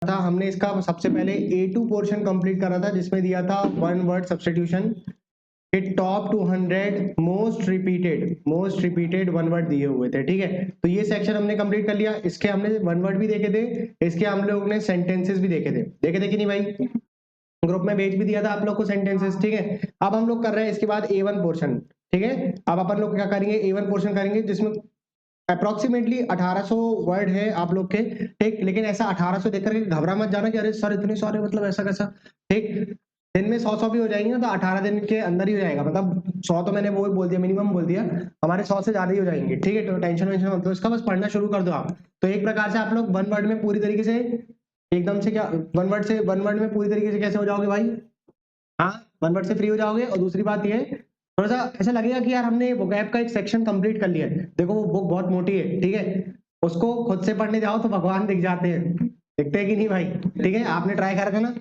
था, हमने इसका सबसे पहले A2 पोर्शन कंप्लीट करा था जिसमें दिया था वन वर्ड सब्स्टिट्यूशन के top 200 most repeated one word दिए हुए थे, ठीक है। तो ये सेक्शन हमने कंप्लीट कर लिया। इसके हमने वन वर्ड भी देखे थे, इसके हम लोग ने सेंटेंसेस भी देखे थे कि नहीं भाई? ग्रुप में भेज भी दिया था आप लोग को सेंटेंसेस, ठीक है। अब हम लोग कर रहे हैं इसके बाद A1 पोर्शन, ठीक है। अब अपन लोग क्या करेंगे, A1 पोर्शन करेंगे जिसमें अप्रोक्सीमेटली 1800 वर्ड है आप लोग के, ठीक। लेकिन ऐसा 1800 देख करके घबरा मत जाना कि अरे सर इतने सारे, मतलब ऐसा कैसा, ठीक। दिन में 100 भी हो जाएंगे ना, तो 18 दिन के अंदर ही हो जाएगा। मतलब 100 तो मैंने वो ही बोल दिया, मिनिमम बोल दिया, हमारे 100 से ज्यादा ही हो जाएंगे, ठीक है। तो टेंशन वेंशन मत लो, इसका बस पढ़ना शुरू कर दो आप। तो एक प्रकार से आप लोग वन वर्ड में पूरी तरीके से एकदम से, क्या वन वर्ड में पूरी तरीके से कैसे हो जाओगे भाई? हाँ, वन वर्ड से फ्री हो जाओगे। और दूसरी बात ये, थोड़ा सा ऐसा लगेगा कि यार हमने वोकैब का एक सेक्शन कंप्लीट कर लिया है। देखो वो बुक बहुत मोटी है, ठीक है, उसको खुद से पढ़ने जाओ तो भगवान दिख जाते हैं, दिखते हैं कि नहीं भाई? ठीक है, आपने ट्राई करा था ना,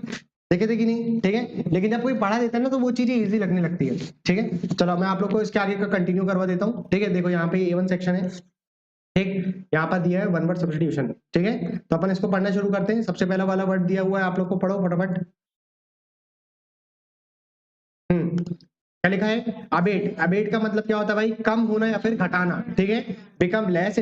देखे थे कि नहीं? ठीक है, लेकिन जब कोई पढ़ा देता है ना तो वो चीजें इजी लगने लगती है, ठीक है। चलो मैं आप लोग को इसके आगे का कंटिन्यू करवा देता हूँ, ठीक है। देखो यहाँ पे A1 सेक्शन है, ठीक, यहाँ पर दिया है वन वर्ड सब्स्टिट्यूशन, ठीक है। तो अपन इसको पढ़ना शुरू करते हैं। सबसे पहला वाला वर्ड दिया हुआ है, आप लोग को पढ़ो फटाफट। क्या लिखा है? अबेट। अबेट का मतलब क्या होता है भाई? कम होना या फिर घटाना, ठीक है। बिकम लेस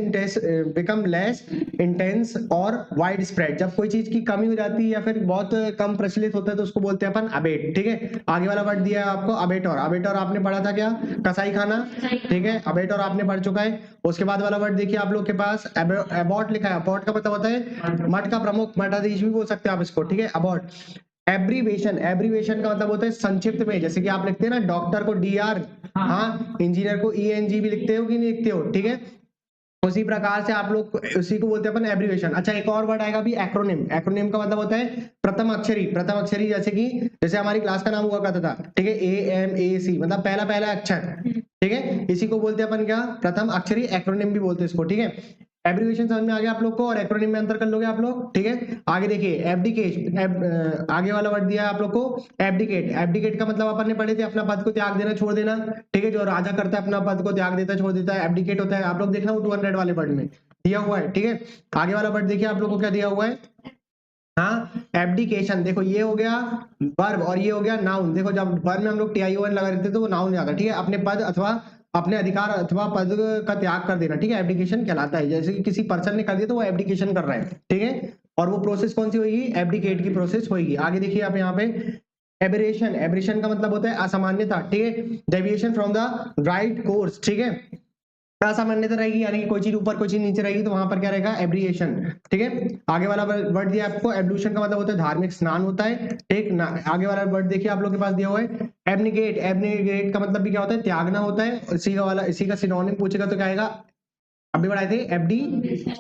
इंटेंस और वाइड स्प्रेड। जब कोई चीज की कमी हो जाती है या फिर बहुत कम प्रचलित होता है तो उसको बोलते हैं अपन अबेट, ठीक है। आगे वाला वर्ड दिया है आपको अबेटोर। अबेटोर आपने पढ़ा था क्या? कसाई खाना, ठीक है। अबेटोर आपने पढ़ चुका है। उसके बाद वाला वर्ड देखिए आप लोग के पास अबॉट लिखा है। अबॉट का मतलब होता है मठ का प्रमुख, मठाधीश भी बोल सकते हैं आप इसको, ठीक है, अबॉट। एब्रीवेशन, एब्रीवेशन का मतलब होता है संक्षिप्त में, जैसे कि आप लिखते हैं ना डॉक्टर को DR, हाँ, इंजीनियर को ENG भी लिखते हो कि नहीं लिखते हो, ठीक है। उसी प्रकार से आप लोग उसी को बोलते हैं अपन एब्रीवेशन। अच्छा, एक और वर्ड आएगा भी एक्रोनिम। एक्रोनिम का मतलब होता है प्रथम अक्षरी। प्रथम अक्षरी जैसे हमारी क्लास का नाम हुआ करता था, ठीक है, AMAC, मतलब पहला पहला अक्षर, ठीक है। इसी को बोलते हैं अपन क्या? प्रथम अक्षरी। एक्रोनिम भी बोलते हैं इसको, ठीक है। एब्रीवेशन समझ में आ गया आप लोग को, और एक्रोनिम में अंतर कर लोगे आप लोग, ठीक है। आगे देखिए एब्डिकेट, आगे वाला वर्ड दिया है आप लोग को एब्डिकेट। एब्डिकेट का मतलब अपन ने पढ़े थे अपना पद को त्याग देना, छोड़ देना, ठीक है। जो राजा करता है अपना पद को त्याग देता है, छोड़ देता है, एब्डिकेट होता है। आप लोग देखना वो 200 वाले वर्ड में दिया हुआ है, ठीक है। आगे वाला वर्ड देखिए आप लोग को क्या दिया हुआ है, हाँ, एब्डिकेशन। देखो ये हो गया वर्ब और ये हो गया नाउन। देखो जब वर्ब में हम लोग TION लगा देते तो वो नाउन जाता, ठीक है। अपने पद अथवा अपने अधिकार अथवा पद का त्याग कर देना, ठीक है, एब्डिकेशन कहलाता है। जैसे कि किसी पर्सन ने कर दिया तो वो एब्डिकेशन कर रहा है, ठीक है। और वो प्रोसेस कौन सी होगी? एब्डिकेट की प्रोसेस होगी। आगे देखिए आप यहाँ पे एबरेशन। एबरेशन का मतलब होता है असामान्यता, ठीक है, deviation from the right course, ठीक है। असामान्यता रहेगी, यानी कि कोई चीज ऊपर कोई चीज नीचे रहेगी तो वहां पर क्या रहेगा? एब्रिएशन, ठीक है। आगे वाला वर्ड दिया आपको एब्लूशन का मतलब होता है धार्मिक स्नान होता है, ठीक ना। आगे वाला वर्ड देखिए आप लोग के पास दिया हुआ है एब्निगेट। एब्निगेट का मतलब भी क्या होता है? त्यागना होता है। इसी का सिनोनिम पूछेगा तो क्या आएगा? अभी बढ़ाए थे एबडी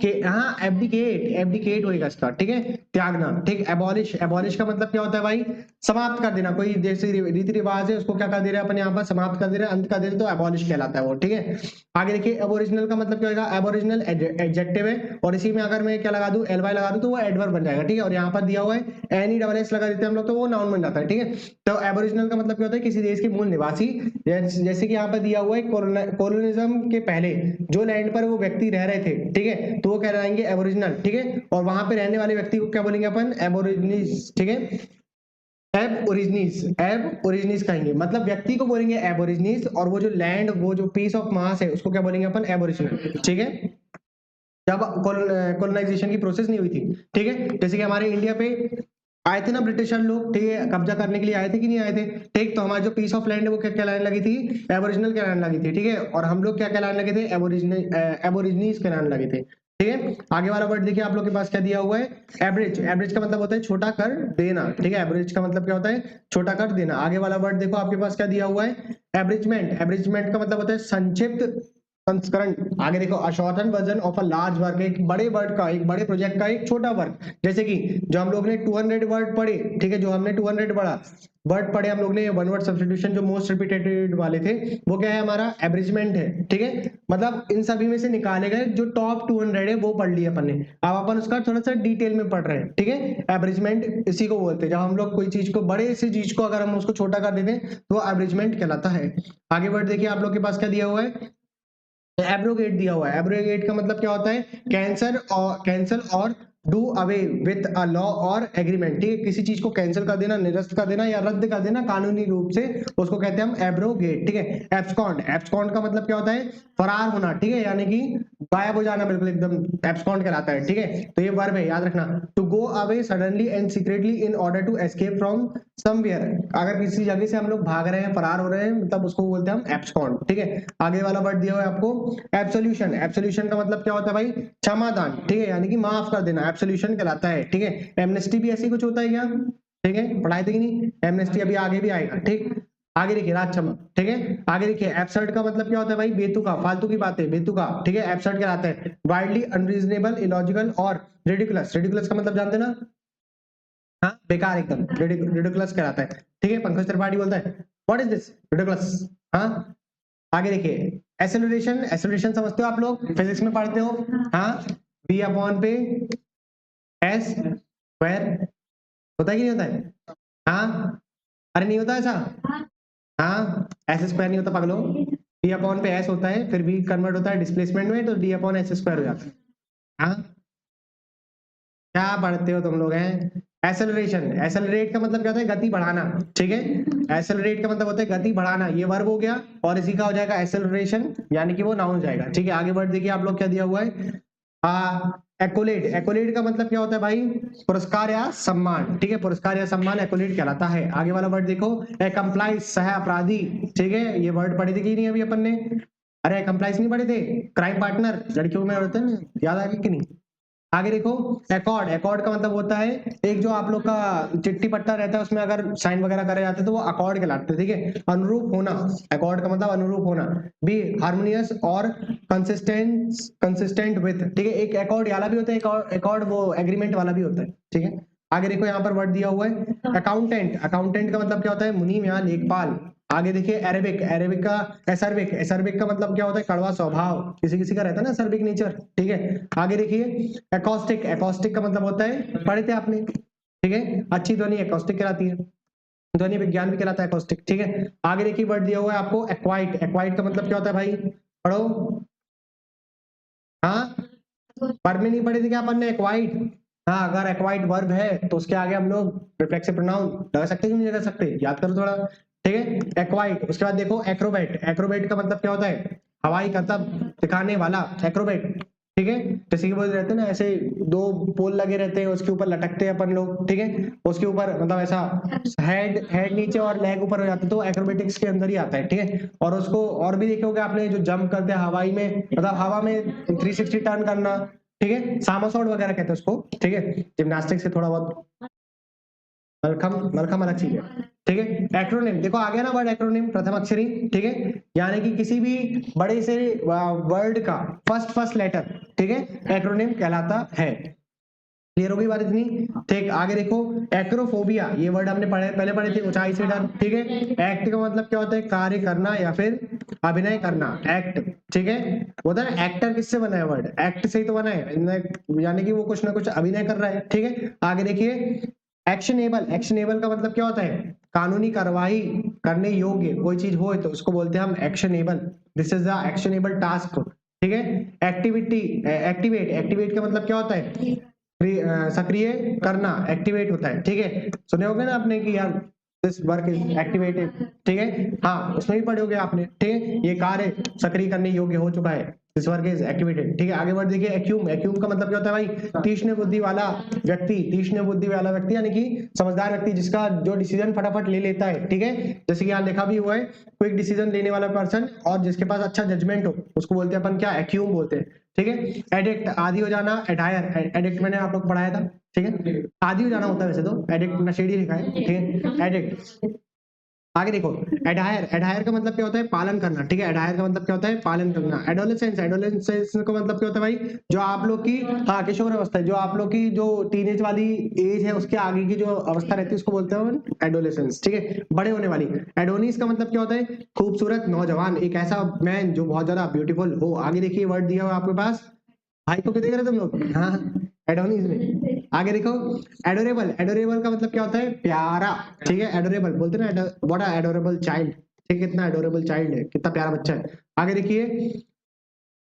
के, हाँ, एब्डिकेट होएगा इसका, ठीक है, त्यागना, ठीक। एबॉलिश, एबॉलिश का मतलब क्या होता है भाई? समाप्त कर देना। कोई जैसे रीति रिवाज है उसको क्या कर दे रहे हैं अपन यहाँ पर? समाप्त कर दे रहे हैं, अंत कर दे रहे हैं, तो एबॉलिश कहलाता है वो, ठीक है। आगे देखिए एबोरिजिनल का मतलब क्या होगा? एबोरिजिनल एडजेक्टिव है, और इसी में अगर मैं क्या लगा दूं, LY लगा दूं तो वो एडवर्ब बन जाएगा, ठीक है। और यहाँ पर दिया हुआ है NESS लगा देते हैं हम लोग तो वो नाउन बन जाता है, ठीक है। तो एबोरिजिनल का मतलब क्या होता है? किसी देश के मूल निवासी। जैसे कि यहाँ पर दिया हुआ है कोलोनिज्म के पहले जो लैंड पर वो व्यक्ति रह रहे थे, ठीक है, तो वो कहलाएंगे एबोरिजिनल, ठीक है। और वहां पे रहने वाले व्यक्ति को क्या बोलेंगे अपन? एबोरिजिनीज, ठीक है। एब ओरिजिनीज कहेंगे, मतलब व्यक्ति को बोलेंगे एबोरिजिनीज, और वो जो लैंड, वो जो पीस ऑफ मास है उसको क्या बोलेंगे अपन? एबोरिजिनल, ठीक है। जब कॉलोनाइजेशन की प्रोसेस नहीं हुई थी, ठीक है। जैसे कि हमारे इंडिया पे आए थे ना ब्रिटिशर लोग, ठीक है, कब्जा करने के लिए आए थे कि नहीं आए थे, ठीक। तो हमारी जो पीस ऑफ लैंड है वो क्या कहलाने लगी थी? एबोरिजिनल कहलाने लगी थी, ठीक है। और हम लोग क्या कहलाने लगे थे? एबोरिजिनीज कहलाने लगे थे, ठीक है। आगे वाला वर्ड देखिए आप लोग के पास क्या दिया हुआ है? एवरेज। एवरेज का मतलब होता है छोटा कर देना, ठीक है। एवरेज का मतलब क्या होता है? छोटा कर देना। आगे वाला वर्ड देखो आपके पास क्या दिया हुआ है? एब्रिजमेंट। एब्रिजमेंट का मतलब होता है संक्षिप्त संस्करण। आगे देखो a shortened version of a large work, एक बड़े वर्ड का, एक बड़े प्रोजेक्ट का एक छोटा वर्क। जैसे कि जो हम लोग ने 200 वर्ड पढ़े, ठीक है, जो हमने 200 वर्ड पढ़े हम लोग ने, वन वर्ड सब्स्टिट्यूशन जो मोस्ट रिपीटेड वाले थे, वो क्या है? हमारा एब्रिजमेंट है, ठीक है। मतलब इन सभी में से निकाले गए जो टॉप 200 है वो पढ़ लिए अपन ने। अब अपन उसका थोड़ा सा डिटेल में पढ़ रहे हैं, ठीक है। एब्रिजमेंट इसी को बोलते हैं, जब हम लोग कोई चीज को, बड़े सी चीज को अगर हम उसको छोटा कर देते हैं तो वो एब्रिजमेंट कहलाता है। आगे वर्ड देखिए आप लोग के पास क्या दिया हुआ है? एब्रोगेट दिया हुआ है। एब्रोगेट का मतलब क्या होता है? कैंसल और do away with a law और एग्रीमेंट, ठीक है, किसी चीज को कैंसिल कर देना, निरस्त कर देना या रद्द कर देना कानूनी रूप से, उसको कहते हैं हम एब्रोगेट, ठीक है। एब्सकॉन्ड, एब्सकॉन्ड का मतलब क्या होता है, फरार होना, ठीक है, यानी कि गायब हो जाना, बिल्कुल एकदम एब्सकॉन्ड कहलाता है, ठीक है। तो ये वर्ब है, याद रखना, to go away suddenly and secretly in order to escape from somewhere, अगर किसी जगह से हम लोग भाग रहे हैं, फरार हो रहे हैं, मतलब उसको बोलते हैं हम एब्सकॉन्ड, ठीक है। आगे वाला वर्ड दिया हुआ है आपको एब्सोल्यूशन, एब्सोल्यूशन का मतलब क्या होता है भाई, क्षमादान, ठीक है, यानी कि माफ कर देना, एब्सोल्यूशन कहलाता है, ठीक है। एमनेस्टी भी ऐसी कुछ होता है क्या, ठीक है, पढ़ाई थी कि नहीं, एमनेस्टी अभी आगे भी आएगा, ठीक। आगे देखिए राज क्षमा, ठीक है। आगे देखिए एब्सर्ड का मतलब क्या होता है भाई, बेतुका, फालतू की बातें, बेतुका, ठीक है, एब्सर्ड कहलाता है। वाइडली अनरीजनेबल, इलॉजिकल और रिडिकुलस, रिडिकुलस का मतलब जानते ना, हाँ बेकार एकदम, रिडिकुलस कहलाता है, ठीक है। पंकज त्रिपाठी बोलता है व्हाट इज दिस रिडिकुलस, हाँ। आगे देखिए एक्सेलरेशन, एक्सेलरेशन समझते हो आप लोग, फिजिक्स में पढ़ते हो, हाँ, v अपॉन पे एस स्क्वायर, होता है कि नहीं होता है, हाँ, अरे नहीं होता ऐसा, हाँ, एस स्क्वायर नहीं होता पागलो, v अपॉन पे एस होता है, फिर v कन्वर्ट होता है डिस्प्लेसमेंट में, तो d अपॉन एस स्क्वायर हो जाता है, हाँ। क्या पढ़ते हो तुम लोग हैं, एक्सेलरेशन, एक्सेलरेट का मतलब क्या होता है, गति बढ़ाना, ठीक है। एक्सेलरेट का मतलब होता है गति बढ़ाना, ये वर्ब हो गया, और इसी का हो जाएगा एक्सेलरेशन, यानी कि वो नाउन हो जाएगा, ठीक है। आगे वर्ड देखिए आप लोग क्या दिया हुआ है, एक्कोलेट, एक्कोलेट का मतलब क्या होता है भाई, पुरस्कार या सम्मान, ठीक है, पुरस्कार या सम्मान एक्कोलेट कहलाता है। आगे वाला वर्ड देखो एक्म्प्लाइज, सह अपराधी, ठीक है, ये वर्ड पढ़े थे कि नहीं अभी अपन ने, अरे एक्म्प्लाइज नहीं पढ़े थे, क्राइम पार्टनर लड़कियों में होते हैं ना, याद आ गया कि नहीं। आगे देखो एकॉर्ड, एकॉर्ड का मतलब होता है एक जो आप लोग का चिट्ठी पट्टा रहता है, उसमें अगर साइन वगैरह करे जाते हैं तो वो अकॉर्ड कहलाते हैं, ठीक है। अनुरूप होना, एकॉर्ड का मतलब अनुरूप होना। बी हार्मोनियस और कंसिस्टेंट, कंसिस्टेंट विथ, ठीक है, एक एकॉर्ड वाला भी होता है, एकॉर्ड वो एग्रीमेंट वाला भी होता है, ठीक है। आगे देखो यहाँ पर वर्ड दिया हुआ है अकाउंटेंट, अकाउंटेंट का मतलब क्या होता है, मुनीम या लेखपाल। आगे देखिए अरेबिक, अरेबिक का एसर्बिक, एसर्बिक का मतलब क्या होता है, कड़वा स्वभाव, किसी किसी का रहता है ना एसर्बिक नेचर, ठीक है। आगे देखिए एकॉस्टिक, एकॉस्टिक का मतलब होता है, पढ़े थे आपने, ठीक है, अच्छी ध्वनि एकॉस्टिक कहलाती है, ध्वनि विज्ञान भी कहलाता है एकॉस्टिक, ठीक है। आगे देखिए वर्ड दिया हुआ है आपको एक्वाइट, एक्वाइट का मतलब क्या होता है भाई, पढ़ो, हाँ, वर्ब में नहीं पढ़े थे क्या अपन ने, एक्वाइट, हाँ, अगर एक्वाइट वर्ब है तो उसके आगे हम लोग रिफ्लेक्सिव प्रोनाउन लगा सकते हैं कि नहीं लगा सकते, याद करो थोड़ा, ठीक है। एक्वाइट, उसके बाद देखो एक्रोबैट, एक्रोबैट का मतलब क्या होता है, हवाई करतब दिखाने वाला, एक्रोबैट, ठीक है। जैसे कि वो रहते हैं ना ऐसे दो पोल लगे रहते हैं, उसके ऊपर लटकते हैं अपन लोग, ठीक है, उसके ऊपर मतलब ऐसा हेड, हेड नीचे और लेग ऊपर हो जाते, तो एक्रोबेटिक्स के अंदर ही आता है, ठीक है। और उसको और भी देखोगे आपने, जो जंप करते हैं हवाई में, मतलब हवा में 360 टर्न करना, ठीक है, सामरसॉल्ट वगैरह कहते हैं उसको, ठीक है, जिम्नास्टिक्स से थोड़ा बहुत, मलखम, मलखम अलग चीज है, ठीक है। एक्रोनिम, देखो आ गया ना वर्ड एक्रोनिम, प्रथम अक्षरी, ठीक है, यानी कि किसी भी बड़े से वर्ड का फर्स्ट फर्स्ट लेटर, ठीक है, एक्रोनिम कहलाता है। क्लियर हो गई बात इतनी, ठीक। आगे देखो एक्रोफोबिया, ये वर्ड हमने पढ़े, पहले पढ़े थे, ऊंचाई से डर, ठीक है। एक्ट का मतलब क्या होता है, कार्य करना या फिर अभिनय करना, एक्ट, ठीक है। होता है ना एक्टर, किससे बना है वर्ड, एक्ट से ही तो बना है, यानी कि वो कुछ ना कुछ अभिनय कर रहा है, ठीक है। आगे देखिए एक्शनेबल, एक्शनेबल का मतलब क्या होता है, कानूनी कार्रवाई करने योग्य कोई चीज हो तो उसको बोलते हैं हम actionable, this is the actionable task, ठीक है। एक्टिविटी, एक्टिवेट, एक्टिवेट का मतलब क्या होता है, सक्रिय करना, एक्टिवेट होता है, ठीक है। सुने होंगे ना आपने कि यार दिस वर्क इज एक्टिवेटेड, ठीक है, हाँ, उसमें भी पढ़े होंगे आपने, ठीक है, ये कार्य सक्रिय करने योग्य हो चुका है, दिस वर्क इज एक्टिवेटेड, ठीक है। आगे बढ़ देखिए एक्यूम, एक्यूम का मतलब क्या होता है भाई, तीक्ष्ण बुद्धि वाला व्यक्ति, तीक्ष्ण बुद्धि वाला व्यक्ति यानी कि समझदार व्यक्ति, जिसका जो डिसीजन फटाफट ले लेता है, ठीक है। जैसे कि यहाँ लिखा भी हुआ है क्विक डिसीजन लेने वाला पर्सन, और जिसके पास अच्छा जजमेंट हो, उसको बोलते हैं अपन क्या, एक्यूम बोलते हैं, ठीक है। एडिक्ट, आदि हो जाना, एडायर, एडिक्ट मैंने आप लोग पढ़ाया था, ठीक है, आदि हो जाना होता है वैसे तो, एडिक्ट नशेड़ी लिखा है, ठीक है, एडिक्ट। आगे देखो एडायर, एडायर का मतलब क्या होता है, पालन करना, ठीक है, एडायर का मतलब क्या होता है, पालन करना। एडोलेसेंस, एडोलेसेंस का मतलब क्या होता है भाई, जो आप लोग की, हाँ, किशोर अवस्था है, जो आप लोग की जो टीनेज वाली एज है, उसके आगे की जो अवस्था रहती है उसको बोलते हैं एडोलेसेंस, ठीक है, बड़े होने वाली। एडोनिस का मतलब क्या होता है, खूबसूरत नौजवान, एक ऐसा मैन जो बहुत ज्यादा ब्यूटीफुल हो। आगे देखिए वर्ड दिया हुआ आपके पास, भाई को क्या देख रहे तुम लोग, हाँ, एडोनिस में। आगे देखो एडोरेबल, एडोरेबल का मतलब क्या होता है, प्यारा, ठीक है, एडोरेबल बोलते हैं ना, व्हाट अ एडोरेबल चाइल्ड, ठीक है, कितना एडोरेबल चाइल्ड है, कितना प्यारा बच्चा है। आगे देखिए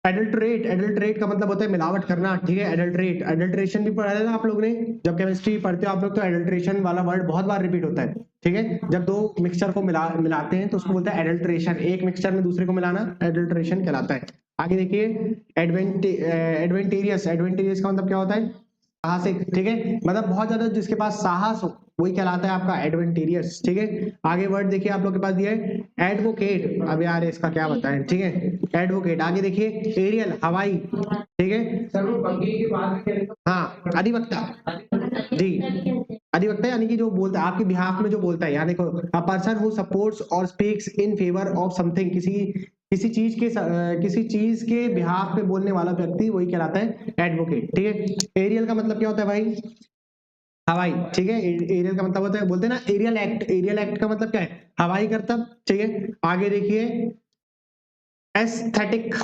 एडल्ट्रेट, एडल्ट्रेट का मतलब होता है मिलावट करना, ठीक है। एडल्ट्रेट, एडल्ट्रेशन भी पढ़ा है ना आप लोग ने, जब केमिस्ट्री पढ़ते हो आप लोग, तो एडल्ट्रेशन वाला वर्ड बहुत बार रिपीट होता है, ठीक है। जब दो मिक्सचर को मिलाते हैं तो उसको बोलते हैं एडल्ट्रेशन, एक मिक्सचर में दूसरे को मिलाना एडल्ट्रेशन कहलाता है। आगे देखिए, एडवेंटेरियस, एडवेंटेरियस का मतलब क्या होता है, साहसिक, ठीक है, मतलब बहुत ज्यादा जिसके पास साहस हो वही कहलाता है आपका एडवेंटेरियस, ठीक है। आगे वर्ड देखिए आप लोग के पास दिया है एडवोकेट, अब यार इसका क्या बताएं, ठीक है, एडवोकेट। आगे देखिए एरियल, हवाई, ठीक है। सर वो पंखे की बात, हाँ, अधिवक्ता, जी, अधिवक्ता यानी कि जो बोलता है आपके बिहाफ में, जो बोलता है। यहाँ देखो, अ पर्सन हु सपोर्ट्स और speaks in favour of something, किसी चीज के बिहाफ में बोलने वाला व्यक्ति वही कहलाता है एडवोकेट, ठीक है। एरियल का मतलब क्या होता है भाई, हवाई, ठीक है। एरियल का मतलब होता है, बोलते हैं ना एरियल एक्ट, एरियल एक्ट का मतलब क्या है, हवाई करतब, ठीक है। आगे देखिए एस्थेटिक,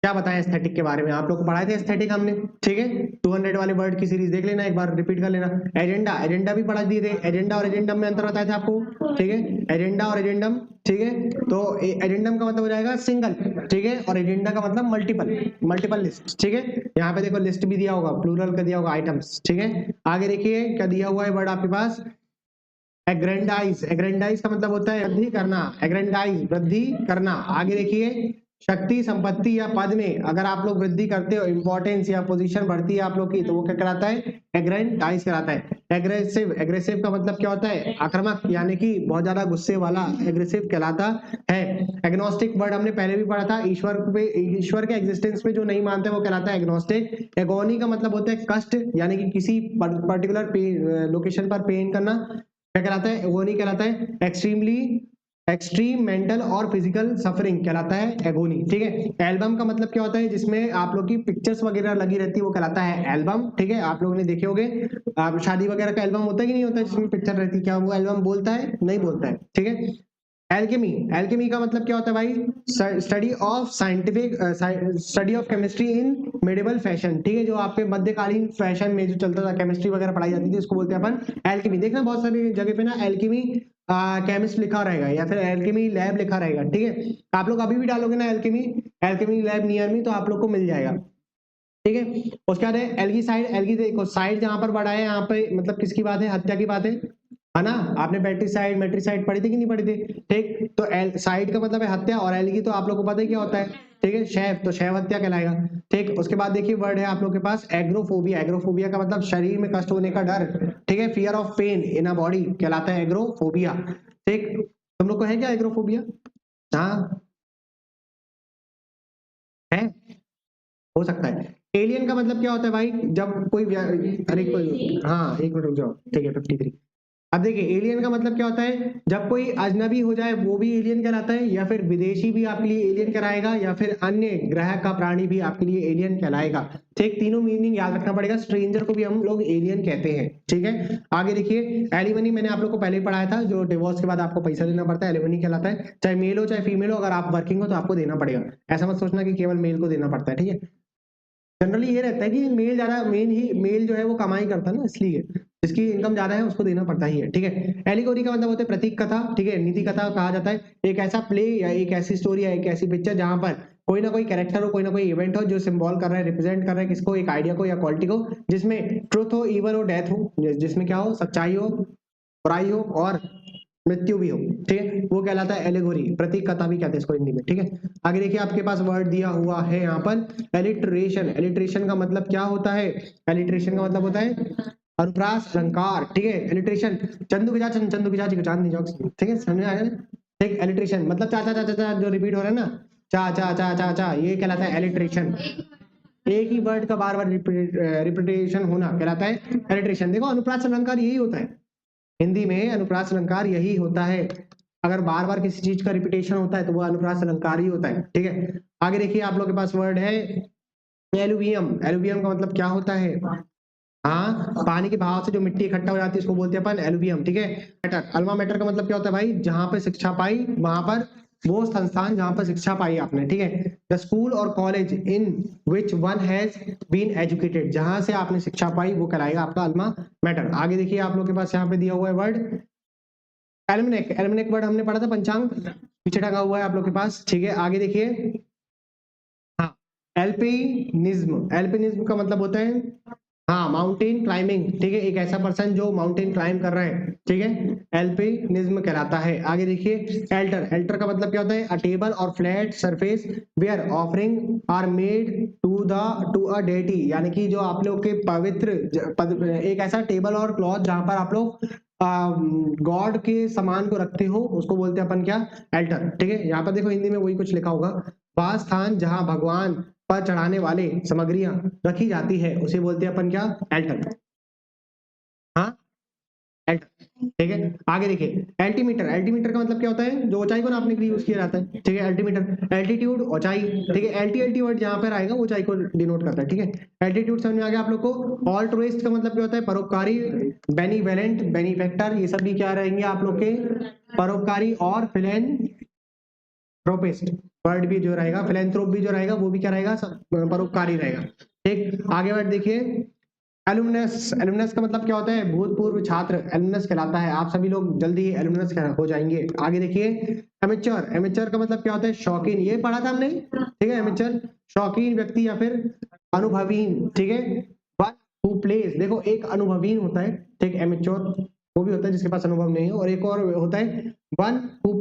क्या बताएं एस्थेटिक के बारे में, आप लोग को पढ़ाए थे एस्थेटिक हमने, ठीक है। 200 वाले वर्ड की सीरीज देख लेना, एक बार रिपीट कर लेना। एजेंडा, एजेंडा भी पढ़ा दिए थे, एजेंडा और एजेंडम में अंतर बताए थे आपको, ठीक है। एजेंडा और एजेंडम, ठीक है, तो एजेंडम का मतलब हो जाएगा सिंगल, ठीक है, और एजेंडा का मतलब मल्टीपल, मल्टीपल लिस्ट, ठीक है। यहाँ पे देखो लिस्ट भी दिया होगा, प्लूरल का दिया होगा आइटम्स, ठीक है। आगे देखिए क्या दिया हुआ है वर्ड आपके पास, एग्रेंडाइज, एग्रेंडाइज का मतलब होता है वृद्धि करना, एग्रेंडाइज वृद्धि करना। आगे देखिए शक्ति, संपत्ति या पद में अगर आप लोग वृद्धि करते हो, इंपॉर्टेंस या पोजीशन बढ़ती है आप लोग की, तो वो क्या कहलाता है, एग्रेंडाइज कहलाता है। एग्रेसिव, एग्रेसिव का मतलब क्या होता है, आक्रामक, यानी कि बहुत ज्यादा गुस्से वाला, एग्रेसिव कहलाता है। एग्नोस्टिक वर्ड हमने पहले भी पढ़ा था, ईश्वर के एग्जिस्टेंस पे जो नहीं मानते वो कहलाता है एग्नोस्टिक। एगोनी का मतलब होता है कष्ट, यानी कि किसी पर्टिकुलर लोकेशन पर पेन करना, क्या कहलाता है, एगोनी कहलाता है। एक्सट्रीमली, एक्सट्रीम मेंटल और फिजिकल सफरिंग कहलाता है एगोनी, ठीक है। एल्बम का मतलब क्या होता है, जिसमें आप लोग की पिक्चर्स वगैरह लगी रहती है वो कहलाता है एल्बम, ठीक है। आप लोगों ने देखे होंगे, शादी वगैरह का एल्बम होता है कि नहीं होता है, जिसमें पिक्चर रहती है, क्या वो एल्बम बोलता है, नहीं बोलता है, ठीक है। एल्केमी, एल्केमी का मतलब क्या होता है भाई, study of scientific, study of chemistry in medieval fashion, ठीक है। जो आपके मध्यकालीन फैशन में जो चलता था, केमिस्ट्री वगैरह पढ़ाई जाती थी, उसको बोलते हैं अपन एल्केमी। देखना बहुत सारी जगह पे ना एल्केमी केमिस्ट लिखा रहेगा या फिर एल्केमी लैब लिखा रहेगा, ठीक है। आप लोग अभी भी डालोगे ना alchemy, alchemy lab near me, तो आप लोग को मिल जाएगा, ठीक है। उसके बाद है एल्गीसाइड, एल्गी देखो साइड जहां पर बढ़ा है, यहाँ पे मतलब किसकी बात है, हत्या की बात है ना। आपने बैट्रीसाइड, मेट्रीसाइड पढ़ी थी कि नहीं पढ़ी थी, ठीक। तो एल साइड का मतलब है हत्या, और एल्गी तो आप लोग को पता है क्या होता है, ठीक है, शैव, तो शैव हत्या कहलाएगा, ठीक। उसके बाद देखिए वर्ड है आप लोग के पास एग्रोफोबिया, एग्रोफोबिया का मतलब शरीर में कष्ट होने का डर, ठीक है। Fear of pain in a body कहलाता है एग्रोफोबिया, ठीक। तुम लोग को है क्या एग्रोफोबिया, हाँ है, हो सकता है। एलियन का मतलब क्या होता है भाई, जब कोई अरे कोई, हाँ एक मिनट रुक जाओ, ठीक है 53। अब देखिए एलियन का मतलब क्या होता है, जब कोई अजनबी हो जाए वो भी एलियन कहलाता है, या फिर विदेशी भी आपके लिए एलियन कहलाएगा, या फिर अन्य ग्रह का प्राणी भी आपके लिए एलियन कहलाएगा, ठीक। तीनों मीनिंग याद रखना पड़ेगा, स्ट्रेंजर को भी हम लोग एलियन कहते हैं, ठीक है। आगे देखिए एलिमनी, मैंने आप लोग को पहले ही पढ़ाया था, जो डिवोर्स के बाद आपको पैसा देना पड़ता है, एलिमनी कहलाता है। चाहे मेल हो चाहे फीमेल हो, अगर आप वर्किंग हो तो आपको देना पड़ेगा, ऐसा मत सोचना कि केवल मेल को देना पड़ता है, ठीक है। जनरली ये रहता है कि मेल ज्यादा, मेल जो है वो कमाई करता है ना, इसलिए जिसकी इनकम ज्यादा है उसको देना पड़ता ही है, ठीक है। एलिगोरी का मतलब होता है प्रतीक कथा, ठीक है, नीति कथा कहा जाता है, एक ऐसा प्ले या एक ऐसी स्टोरी या एक ऐसी पिक्चर जहां पर कोई ना कोई कैरेक्टर हो, कोई ना कोई इवेंट हो, जो सिंबल कर रहा है, रिप्रेजेंट कर रहा है किसको, एक आइडिया को या क्वालिटी को, जिसमें ट्रुथ हो, इवल हो, डेथ हो, जिसमें क्या हो, सच्चाई हो, बुराई हो और मृत्यु भी हो, ठीक है, वो कहलाता है एलिगोरी, प्रतीक कथा भी कहते हैं इसको हिंदी में, ठीक है। आगे देखिए आपके पास वर्ड दिया हुआ है यहाँ पर एलिट्रेशन, एलिट्रेशन का मतलब क्या होता है, एलिट्रेशन का मतलब होता है अनुप्रास अलंकार, ठीक है। एलिट्रेशन, चंदू की चंदू की चाची को चांदनी चौक, ठीक है, समझ में आया ना, ठीक। एलिट्रेशन मतलब चा चा चा चा चा जो रिपीट हो रहा है ना, चा चा चा चा चा, ये कहलाता है एलिट्रेशन। एक ही वर्ड का बार बार रिपीटेशन होना कहलाता है एलिट्रेशन। देखो अनुप्रास अलंकार यही होता है, हिंदी में अनुप्रास अलंकार यही होता है, अगर बार बार किसी चीज का रिपीटेशन होता है तो वो अनुप्रास अलंकार ही होता है, ठीक है। आगे देखिए आप लोग के पास वर्ड है एलुवियम, एलुवियम का मतलब क्या होता है, हाँ, पानी के बहाव से जो मिट्टी इकट्ठा हो जाती है उसको बोलते हैं अपन एलुवियम, ठीक है। मैटर, अल्मा मैटर का मतलब क्या होता है भाई, जहां पे शिक्षा पाई वहां पर, वो संस्थान जहां पर शिक्षा पाई आपने, ठीक है। द स्कूल और college in which one has been educated, जहां से आपने शिक्षा पाई वो कहलाएगा आपका अल्मा मैटर। आगे देखिए आप लोग के पास यहाँ पे दिया हुआ है वर्ड एल्मनेक, एल्मनेक वर्ड हमने पढ़ा था पंचांग, पीछे टंगा हुआ है आप लोग के पास, ठीक है। आगे देखिए, हाँ, एल्पिनिज्म का मतलब होता है हाँ माउंटेन क्लाइंबिंग, ठीक है, एक ऐसा पर्सन जो माउंटेन क्लाइंब कर रहा है, ठीक है, एल्पिनिज्म कहलाता है। आगे देखिए एल्टर का मतलब क्या होता है, अ टेबल और flat surface where offering are made to a deity, यानी कि जो आप लोग के एक ऐसा टेबल और क्लॉथ जहां पर आप लोग गॉड के सामान को रखते हो, उसको बोलते हैं अपन क्या, एल्टर, ठीक है। यहाँ पर देखो हिंदी में वही कुछ लिखा होगा, वह स्थान जहां भगवान पर चढ़ाने वाले सामग्रियां रखी जाती है उसे बोलते हैं अपन क्या, एल्टर। हाँ एल्टर, ठीक है। आगे देखिए एल्टीमीटर का मतलब क्या होता है, जो ऊंचाई को नापने के लिए यूज किया जाता है, ठीक है, एल्टीमीटर। एल्टीट्यूड ऊंचाई, ठीक है, एल्टी वर्ड जहां पर आएगा ऊंचाई को डिनोट करता है, ठीक है। एल्टीट्यूड समझ में आ गया आप लोग को। ऑल्ट्रुइस्ट का मतलब क्या होता है, परोपकारी, बेनीवेलेंट, बेनिफेक्टर, ये सब भी क्या रहेंगे आप लोग के, परोपकारी। और फिलेंथ्रोपिस्ट वर्ड भी जो रहेगा, फिलेंथ्रोप भी जो रहेगा वो भी क्या रहेगा, परोपकारी रहेगा, ठीक। आगे वर्ड देखिए एलुमनस का मतलब क्या होता है, भूतपूर्व छात्र एलुमनस कहलाता है। आप सभी लोग जल्दी ही एलुमनस हो जाएंगे। आगे देखिए एमेच्योर का मतलब क्या होता है, शौकीन, ये पढ़ा था हमने, ठीक है। एमेच्योर शौकीन व्यक्ति या फिर अनुभवीन, ठीक है। वन हु प्लेज, देखो एक अनुभवीन होता है, ठीक, एमेच्योर वो भी होता है जिसके पास अनुभव नहीं है, और एक और होता है one who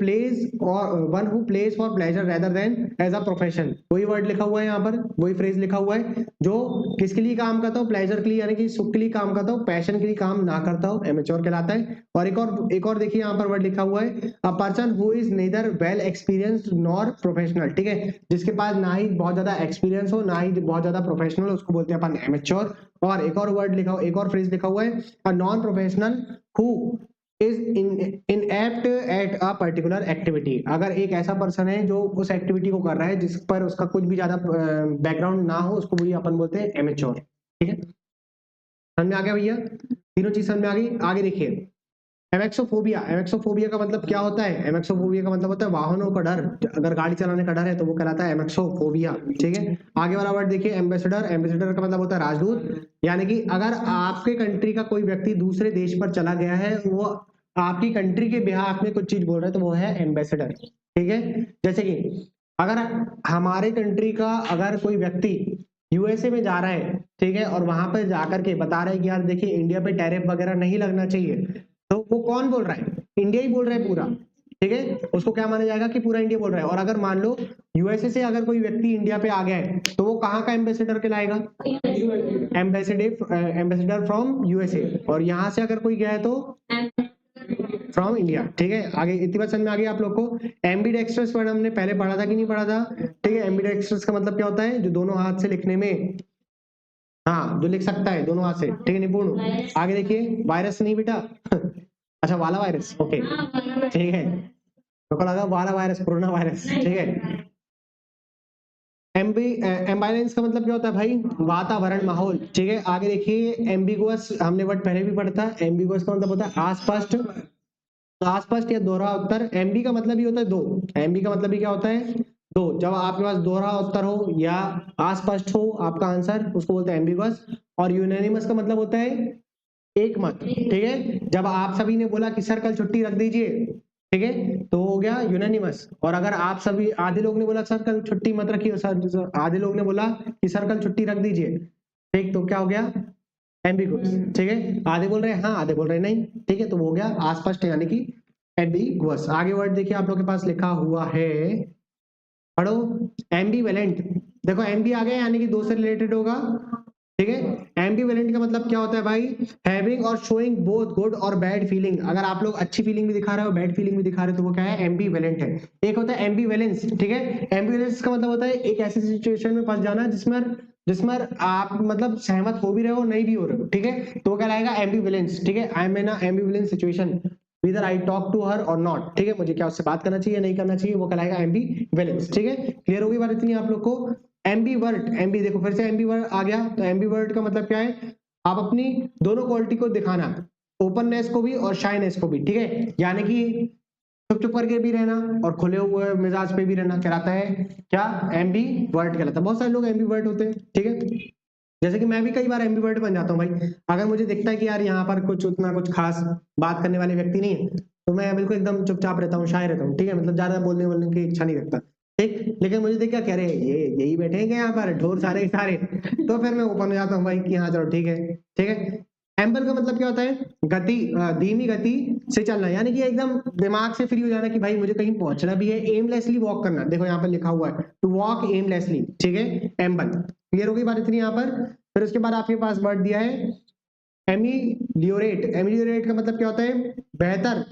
plays for pleasure rather than as a profession. वही वर्ड लिखा हुआ है यहाँ पर, वही फ्रेज लिखा हुआ है, जो किसके लिए काम करता हो, प्लेजर के लिए, यानी कि सुख के लिए काम करता हो, पैशन के लिए काम ना करता हो, एमेच्योर कहलाता है। और एक और देखिए यहाँ पर वर्ड लिखा हुआ है, a person who is nether well experienced nor professional, ठीक है, जिसके पास ना ही बहुत ज्यादा एक्सपीरियंस हो ना ही बहुत ज्यादा प्रोफेशनल, उसको बोलते हैं अपन एमेच्योर। और एक और वर्ड लिखा, एक और फ्रेज लिखा हुआ है, a non professional who is inept at a particular activity. अगर एक ऐसा पर्सन है जो उस एक्टिविटी को कर रहा है जिस पर उसका कुछ भी ज्यादा बैकग्राउंड ना हो, उसको भी अपन बोलते हैं एमेच्योर, ठीक है। समझ में आ गया भैया, तीनों चीज समझ में आ गई। आगे देखिए एमेक्सोफोबिया का मतलब क्या होता है, एमेक्सोफोबिया का मतलब होता है वाहनों का डर, अगर गाड़ी चलाने का डर है तो वो कहलाता है एमेक्सोफोबिया, ठीक है। आगे वाला वर्ड देखिए एम्बेसडर का मतलब होता है राजदूत, यानी कि अगर आपके कंट्री का कोई व्यक्ति दूसरे देश पर चला गया है, वो आपकी कंट्री के बिहाफ में कुछ चीज बोल रहा है, तो वो है एम्बेसडर, ठीक है। जैसे कि अगर हमारे कंट्री का अगर कोई व्यक्ति यूएसए में जा रहा है, ठीक है, और वहां पर जाकर के बता रहा है कि यार देखिए इंडिया पे टैरिफ वगैरह नहीं लगना चाहिए, तो वो कौन बोल रहा है, इंडिया ही बोल रहा है पूरा, ठीक है, उसको क्या माना जाएगा कि पूरा इंडिया बोल रहा है। और अगर मान लो यूएसए से अगर कोई व्यक्ति इंडिया पे आ गया है, तो वो कहाँ का एम्बेसडर कहलाएगा, एम्बेसडर फ्रॉम यूएसए। और यहाँ से अगर कोई गया है तो फ्रॉम इंडिया, ठीक है। आगे इतनी बात समझ में आ गई आप लोग को। एम्बीडेक्स्ट्रस वर्ड हमने पहले पढ़ा था कि नहीं पढ़ा था, ठीक है। एम्बीडेक्स्ट्रस का मतलब क्या होता है, जो दोनों हाथ से लिखने में, हाँ जो लिख सकता है दोनों हाथ से, ठीक है, निपुण। आगे देखिए वायरस नहीं बेटा अच्छा वाला वायरस, ओके, ठीक है, मेरे को लगा वाला वायरस कोरोना वायरस, ठीक है। एम्बाइलेंस का मतलब क्या होता है भाई, वातावरण, माहौल, ठीक है। आगे देखिए एम्बिगुअस, हमने वर्ड पहले भी पढ़ा था, एम्बिगुअस का मतलब होता है अस्पष्ट, अस्पष्ट या दोहरा उत्तर। एमबी का मतलब ही होता है दो, एमबी का मतलब ही क्या होता है, दो। जब आपके पास दोहरा उत्तर हो या अस्पष्ट हो आपका आंसर, उसको बोलते हैं एम्बिगुअस। और यूनानिमस का मतलब होता है एक मत, ठीक है। जब आप सभी ने बोला कि सर कल छुट्टी रख दीजिए, ठीक है, तो हो गया यूनानिमस। और अगर आप सभी आधे लोग ने बोला सर कल छुट्टी मत रखिए, सर आधे लोग ने बोला कि सर कल छुट्टी रख दीजिए, ठीक, तो क्या हो गया, एम्बिगुअस, ठीक है। आधे बोल रहे हैं हाँ, आधे बोल रहे हैं नहीं, ठीक है, तो वो हो गया अस्पष्ट यानी कि एम्बिगुअस। आगे वर्ड देखिए आप लोग के पास लिखा हुआ है, पढ़ो, एम्बीवेलेंट। देखो एम्बी आ गया यानी कि दो से रिलेटेड होगा, ठीक है। एम्बीवेलेंट का मतलब क्या होता है भाई, हैविंग और शोइंग बोथ गुड और बैड फीलिंग। अगर आप लोग अच्छी फीलिंग भी दिखा रहे हो बैड फीलिंग भी दिखा रहे हो, तो वो क्या है, एम्बीवेलेंट है। एक होता है एम्बीवेलेंस, ठीक है। एम्बीवेलेंस का मतलब होता है एक ऐसी सिचुएशन में फंस जाना जिसमें जिसमें आप मतलब सहमत हो भी रहे हो नहीं भी हो रहे हो, ठीक है, तो वो कहलाएगा एम्बीवेलेंस, ठीक है। आई एम इन एम्बीवेलेंस सिचुएशन, इधर आई टॉक टू हर और नॉट, ठीक है, मुझे क्या उससे बात करना चाहिए नहीं करना चाहिए, वो कहलाएगा एम्बीवेलेंस, ठीक है। क्लियर होगी बात इतनी आप लोग को। एम्बीवर्ट, एम्बी देखो फिर से एम्बीवर्ट आ गया, तो एम्बीवर्ट का मतलब क्या है, आप अपनी दोनों क्वालिटी को दिखाना, ओपननेस को भी और शाइनेस को भी, ठीक है, यानी कि चुप चुप करके भी रहना और खुले हुए मिजाज पे भी रहना, कहलाता है क्या, एम्बीवर्ट कहलाता है। बहुत सारे लोग एम्बीवर्ट होते हैं, ठीक है, जैसे कि मैं भी कई बार एम्बीवर्ट बन जाता हूँ भाई। अगर मुझे दिखता है कि यार यहाँ पर कुछ उतना कुछ खास बात करने वाले व्यक्ति नहीं है, तो मैं बिल्कुल एकदम चुपचाप रहता हूँ, शाय रहता हूँ, ठीक है, मतलब ज्यादा बोलने की इच्छा नहीं रखता। ठीक, लेकिन मुझे देख क्या कह रहे हैं, ये यही बैठे हैं क्या यहाँ पर ढोर सारे के सारे, तो फिर मैं ओपन हो जाता हूँ भाई कि हाँ चलो ठीक है। ठीक है, एम्बल का मतलब क्या होता है, गति, धीमी गति से चलना, यानी कि एकदम दिमाग से फ्री हो जाना कि भाई मुझे कहीं पहुंचना भी है, एमलेसली वॉक करना, देखो यहाँ पर लिखा हुआ है टू वॉक एमलेसली। ठीक है, एम्बल क्लियर होगी बात इतनी यहाँ पर। फिर उसके बाद आपके पास वर्ड दिया है एमिलियोरेट। एमिलियोरेट का मतलब क्या होता है, बेहतर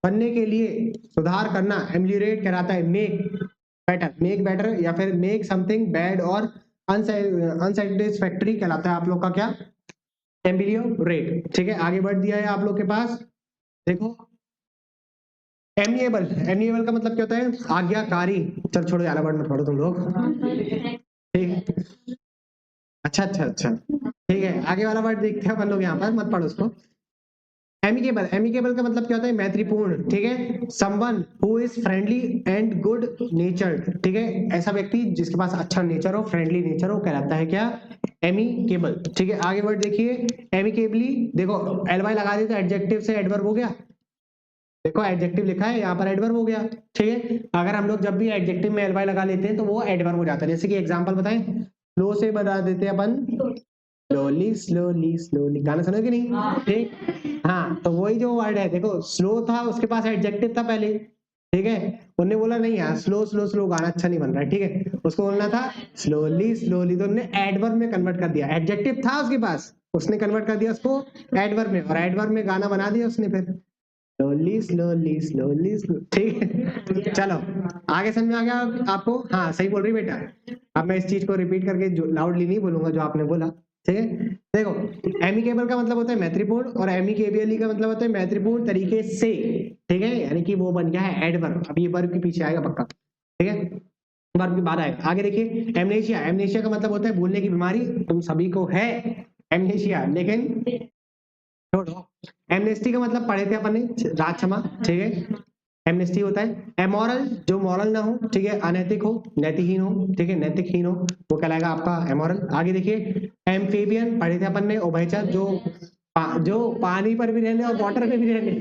बनने के लिए, सुधार करना, एमिलियोरेट कहलाता है मेक बेटर या फिर मेक समथिंग बैड और अनसेटिस्फैक्टरी कहलाता है आप लोग का क्या, एमिलियोरेट। ठीक है, आगे बढ़ दिया है आप लोग के पास, देखो एमिएबल। एमिएबल का मतलब क्या होता है, आज्ञाकारी। चल छोड़ो, ज्यादा वर्ड मत पढ़ो तुम लोग। ठीक है, अच्छा, ठीक है, आगे वाला वर्ड देखते हैं अपन लोग, यहाँ पर मत पढ़ो उसको। एमिकेबल, एमिकेबल का मतलब क्या होता है, मैत्रीपूर्ण। ठीक है, someone who is friendly and good नेचर्ड। ठीक है, ऐसा व्यक्ति जिसके पास अच्छा नेचर हो, फ्रेंडली नेचर हो, कहलाता है क्या, एमिकेबल। ठीक है, आगे वर्ड देखिए, एमिकेबली, देखो एलवाई लगा दी तो एडजेक्टिव से एडवर्ब हो गया, देखो एडजेक्टिव लिखा है यहाँ पर, एडवर्ब हो गया। ठीक है, अगर हम लोग जब भी एडजेक्टिव में एलवाई लगा लेते हैं तो वो एडवर्ब हो जाता है। जैसे कि एग्जांपल बताएं, स्लो से बना देते हैं अपन, स्लोली स्लोली स्लोली, गाना सुना कि नहीं। ठीक, हाँ तो वही जो वर्ड है, देखो स्लो था, उसके पास एडजेक्टिव था पहले। ठीक है, उनने बोला नहीं यार स्लो स्लो स्लो गाना अच्छा नहीं बन रहा है, ठीक है, उसको बोलना था स्लोली स्लोली, तो उन्होंने एडवर्ब में कन्वर्ट कर दिया, एडजेक्टिव था उसके पास, उसने कन्वर्ट कर दिया उसको एडवर्ब में, और एडवर्ब में गाना बना दिया उसने फिर, स्लोली स्लोली स्लोली स्लो। ठीक है, चलो आगे समझ में आ गया आपको। हाँ सही बोल रही बेटा, अब मैं इस चीज को रिपीट करके लाउडली नहीं बोलूंगा जो आपने बोला। ठीक है, देखो एमिकेबल का मतलब होता है मैत्रीपूर्ण, और एमिकेबली का मतलब होता है मैत्रीपूर्ण तरीके से। ठीक है, यानी कि वो बन गया है एडवर्ब, अब ये वर्ब के पीछे आएगा पक्का। ठीक है, वर्ब के बाद आएगा। आगे देखिए, एमनेशिया। एमनेशिया का मतलब होता है भूलने की बीमारी, तुम सभी को है एमनेशिया, लेकिन छोड़ो। एमनेस्टी का मतलब पढ़े थे अपन ने, राज क्षमा। ठीक है, एमनेस्टी होता है एमोरल, जो मॉरल ना हो, ठीक है, अनैतिक हो, नैतिकहीन हो, ठीक है, नैतिकहीन हो, वो कहलाएगा आपका एमोरल। आगे देखिए, एम्फीबियन पढ़े थे अपन ने, उभयचर, जो पानी पर भी रह ले और वाटर पे भी रह ले।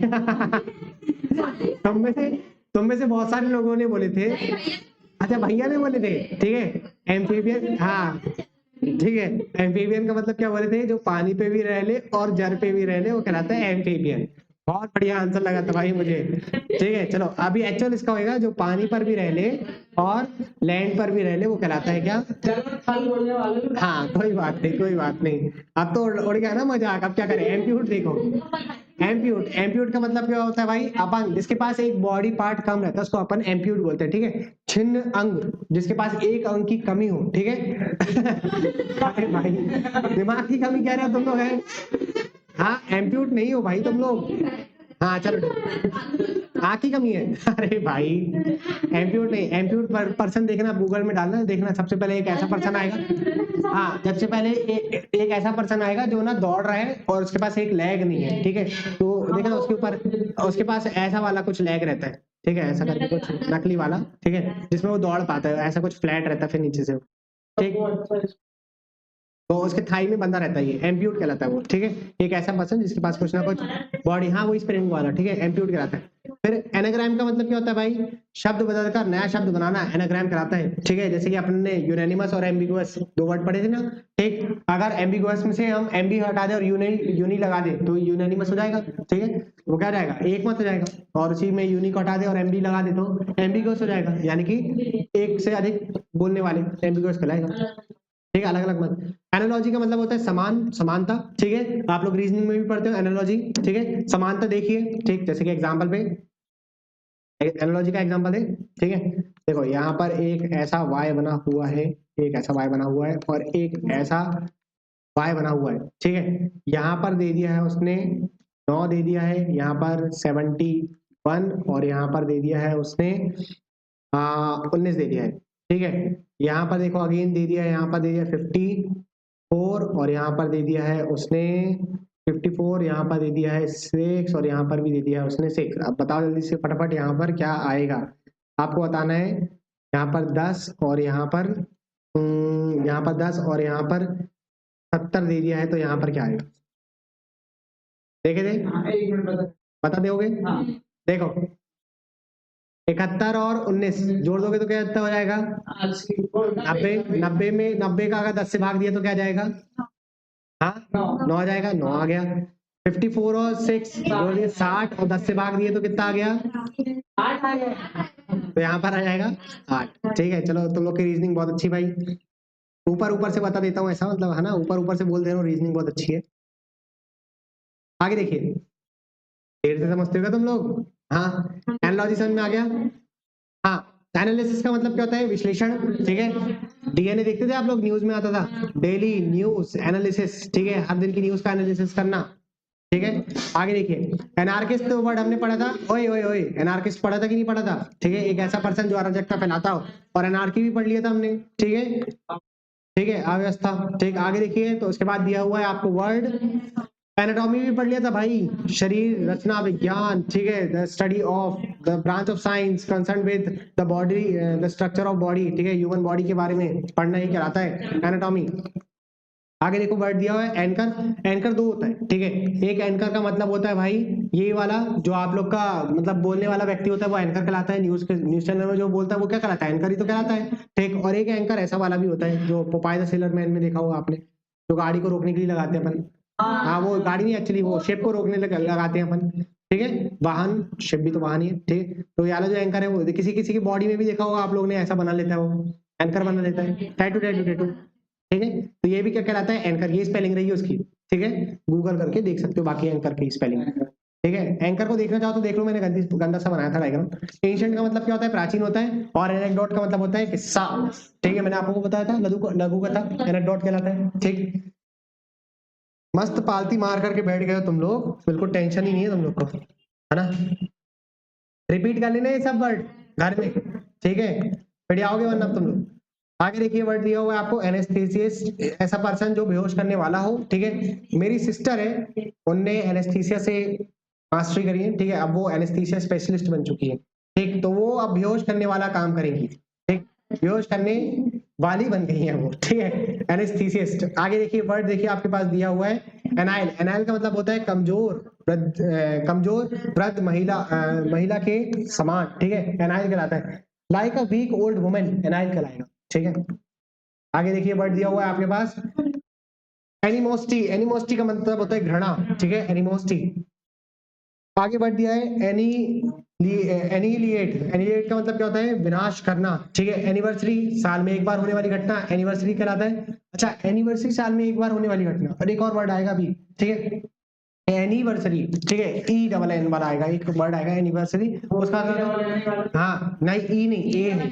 तुम में से बहुत सारे लोगों ने बोले थे, अच्छा भैया ने बोले थे। ठीक है, एम्फीबियन, हाँ ठीक है, एम्फीबियन का मतलब क्या बोले थे, जो पानी पे भी रह ले और जल पे भी रह ले, वो कहलाता है एम्फीबियन। बहुत बढ़िया आंसर लगा था भाई मुझे। ठीक है, चलो अभी एक्चुअल इसका होएगा, जो पानी पर भी रह ले और लैंड पर भी रह ले, वो कहलाता है क्या, हाँ कोई बात नहीं, कोई बात नहीं, अब तो उड़ गया ना मजाक, अब क्या करें, एम्प्यूट देखो, एम्प्यूट, एम्प्यूट का मतलब क्या होता है भाई, अपन जिसके पास एक बॉडी पार्ट कम रहता है उसको अपन एम्प्यूट बोलते हैं। ठीक है, छिन्न अंग, जिसके पास एक अंग की कमी हो। ठीक है, अरे भाई दिमाग की कमी कह रहे हो तुम लोग है, हाँ एम्प्यूट नहीं हो भाई तुम लोग, हाँ चलो, आँख की कमी है। अरे भाई एम्प्यूट नहीं, एम्प्यूट पर्सन देखना, गूगल में डालना, देखना सबसे पहले एक ऐसा पर्सन आएगा, हाँ सबसे पहले एक ऐसा पर्सन आएगा जो ना दौड़ रहा है और उसके पास एक लेग नहीं है। ठीक है, तो देखना उसके ऊपर, उसके पास ऐसा वाला कुछ लेग रहता है। ठीक है, ऐसा करके कुछ नकली वाला, ठीक है, जिसमें वो दौड़ पाता है, ऐसा कुछ फ्लैट रहता है फिर नीचे से। ठीक, तो उसके थाई में बंधा रहता है, ये एम्प्यूट कहलाता है वो। ठीक है, एक ऐसा पर्सन जिसके पास कुछ ना कुछ बॉडी, हाँ वो स्प्रिंग वाला, ठीक है, एम्प्यूट कहलाता है। फिर एनाग्राम का मतलब क्या होता है भाई, शब्द बदलकर नया शब्द बनाना, एनाग्राम कहलाता है। ठीक है, जैसे कि अपन ने यूनानिमस और एम्बिगुअस दो वर्ड पढ़े थे ना। ठीक, अगर एम्बिगुअस में से हम एम्बी हटा दे और यूनी लगा दे तो यूनानिमस हो जाएगा। ठीक है, वो क्या जाएगा, एक मत हो जाएगा, और उसी में यूनी को हटा दे और एमबी लगा दे तो एम्बिगुअस हो जाएगा, यानी कि एक से अधिक बोलने वाले, एम्बिगुअस कहलाएगा। ठीक है, अलग अलग मत। एनालॉजी का मतलब होता है समानता। ठीक है, आप लोग रीजनिंग में भी पढ़ते हो एनालॉजी। ठीक है, समानता देखिए, ठीक, जैसे कि एग्जांपल पे एनालॉजी का एग्जांपल है। ठीक है, देखो यहाँ पर एक ऐसा वाई बना हुआ है, एक ऐसा वाई बना हुआ है और एक ऐसा वाई बना हुआ है। ठीक है, यहाँ पर दे दिया है उसने 9 दे दिया है, यहाँ पर 71, और यहाँ पर दे दिया है उसने 19 दे दिया है। ठीक है, यहाँ पर देखो अगेन दे दिया है, यहाँ पर दे दिया 54, और यहाँ पर दे दिया है उसने 54, यहाँ पर दे दिया है 6, और यहाँ पर भी दे दिया है उसने 6। अब बताओ जल्दी से फटाफट यहाँ पर क्या आएगा, आपको बताना है। यहाँ पर 10 और यहाँ पर यहाँ पर 10 और यहाँ पर 70 दे दिया है, तो यहाँ पर क्या आएगा, देखे थे, बता दोगे। देखो 71 और 19 जोड़ दोगे तो क्या कितना हो जाएगा? 90। 90 का अगर 10 से भाग दिया तो क्या जाएगा? हाँ 9 आ जाएगा, 9 आ गया। 54 और 6 जोड़ दिए 60 और 10 से भाग दिए तो कितना आ गया? 8 आ गया। तो यहाँ पर आ जाएगा 8। ठीक है, चलो तुम लोग की रीजनिंग बहुत अच्छी भाई। ऊपर ऊपर से बता देता हूँ, ऐसा मतलब है ना, ऊपर ऊपर से बोल दे रहा हूँ, रीजनिंग बहुत अच्छी है। आगे देखिए, देर से समझते हो तुम लोग? हाँ, एनालॉजी समझ में आ गया? हाँ, एनालिसिस का मतलब क्या होता है? विश्लेषण। ठीक है, डीएनए देखते थे आप लोग, न्यूज में आता था, डेली न्यूज एनालिसिस। ठीक है, हर दिन की न्यूज का एनालिसिस करना। ठीक है, आगे देखिए, एनार्किस्ट तो वर्ड हमने पढ़ा था, ओए ओए ओए, एनार्किस्ट पढ़ा था कि नहीं पढ़ा था? ठीक है, एक ऐसा पर्सन जो अराजकता फैलाता हो, और एनार्की भी पढ़ लिया था हमने। ठीक है, ठीक है, अव्यवस्था। ठीक, आगे देखिए, तो उसके बाद दिया हुआ है आपको वर्ड एनाटॉमी भी पढ़ लिया था भाई, शरीर रचना विज्ञान। ठीक है, the study of the branch of science concern with the body, the structure of body. ठीक है, ह्यूमन बॉडी के बारे में पढ़ना ही कहलाता है एनाटॉमी। आगे देखो, वर्ड दिया हुआ है एंकर। एंकर दो होता है। ठीक है, एक एंकर का मतलब होता है भाई ये वाला, जो आप लोग का मतलब बोलने वाला व्यक्ति होता है वो एंकर कहलाता है। न्यूज चैनल में जो बोलता है वो क्या कहलाता है? एंकर ही तो कहलाता है। ठीक, और एक एंकर ऐसा वाला भी होता है जो पोपाय द सेलर मैन में देखा होगा आपने, जो गाड़ी को रोकने के लिए लगाते हैं अपन। हाँ, वो गाड़ी नहीं, एक्चुअली वो शिप को रोकने लगाते हैं अपन। ठीक है, वाहन, शिप भी तो वाहन ही है। ठीक है, तो ये वाला जो एंकर है वो किसी किसी की बॉडी में भी देखा होगा आप लोग ने, ऐसा बना लेता है वो, एंकर बना लेता है, टैटू टैटू टैटू। ठीक है, तो ये भी क्या कहलाता है? एंकर। ये स्पेलिंग रही है उसकी। ठीक है, गूगल करके देख सकते हो बाकी एंकर की स्पेलिंग। ठीक है, एंकर को देखना चाहो तो देख लो, मैंने गंदा सा बनाया था डायग्राम। एंशिएंट का मतलब क्या होता है? प्राचीन होता है। और एनेक्डोट का मतलब होता है किस्सा। ठीक है, मैंने आपको बताया था, लघु कथा एनेक्डोट कहलाता है। ठीक, मस्त पालती मार करके बैठ गए हो तुम लोग, बिल्कुल टेंशन ही नहीं है तुम लोग को, है ना? रिपीट कर लेना ये सब वर्ड घर में। ठीक है, फिर आओगे वरना तुम लोग। आगे देखिए, वर्ड दिया हुआ है आपको एनेस्थीसिस्ट, ऐसा पर्सन जो बेहोश करने वाला हो। ठीक है, मेरी सिस्टर है, उनने एनेस्थीसिया से मास्टरी करी है। ठीक है, अब वो एनेस्थीसिया स्पेशलिस्ट बन चुकी है। ठीक, तो वो अब बेहोश करने वाला काम करेंगी। ठीक, बेहोश करने वाली बन गई है वो। ठीक है, एनेस्थीसिस्ट। आगे देखिए, वर्ड देखिए आपके पास दिया हुआ है एनाइल। एनाइल का मतलब होता है कमजोर कमजोर वृद्ध महिला, महिला के समान। ठीक है, एनाइल कहलाता है। Like a weak old woman, anile कहलाएगा। ठीक है, आगे देखिए, वर्ड दिया हुआ है आपके पास एनिमोसिटी। एनिमोसिटी का मतलब होता है घृणा। ठीक है, एनिमोसिटी। आगे बढ़ दिया है एनिलिएट। एनिलिएट का मतलब क्या होता है? विनाश करना। ठीक है, एनिवर्सरी, साल में एक बार होने वाली घटना, एनिवर्सरी कहलाता है। अच्छा, एनिवर्सरी साल में एक बार होने वाली घटना। और एक और वर्ड आएगा अभी। ठीक है, एनिवर्सरी। ठीक है, ई डबल एन वाला आएगा, एक वर्ड आएगा एनिवर्सरी, उसका हाँ नहीं, ई नहीं, ए है।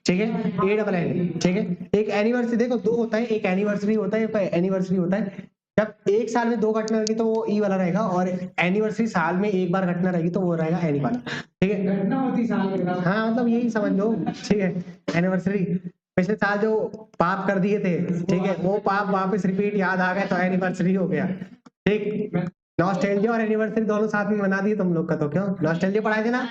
ठीक है, ए डबल एन। ठीक है, एक एनिवर्सरी देखो दो होता है, एक एनिवर्सरी होता है, एक एनिवर्सरी होता है। जब एक साल में दो घटना रहेगी तो वो ई वाला रहेगा, और एनिवर्सरी साल में एक बार घटना रहेगी तो वो रहेगा एनी वाला। ठीक है, घटना होती साल में, हाँ मतलब यही समझ लो। ठीक है, एनिवर्सरी, पिछले साल जो पाप कर दिए थे, ठीक है, वो पाप वापस रिपीट याद आ गए तो एनिवर्सरी हो गया। ठीक, नॉस्टैल्जिया और एनिवर्सरी दोनों साथ में मना दिए तुम लोग का, तो क्यों? नॉस्टैल्जिया पढ़ाए थे ना?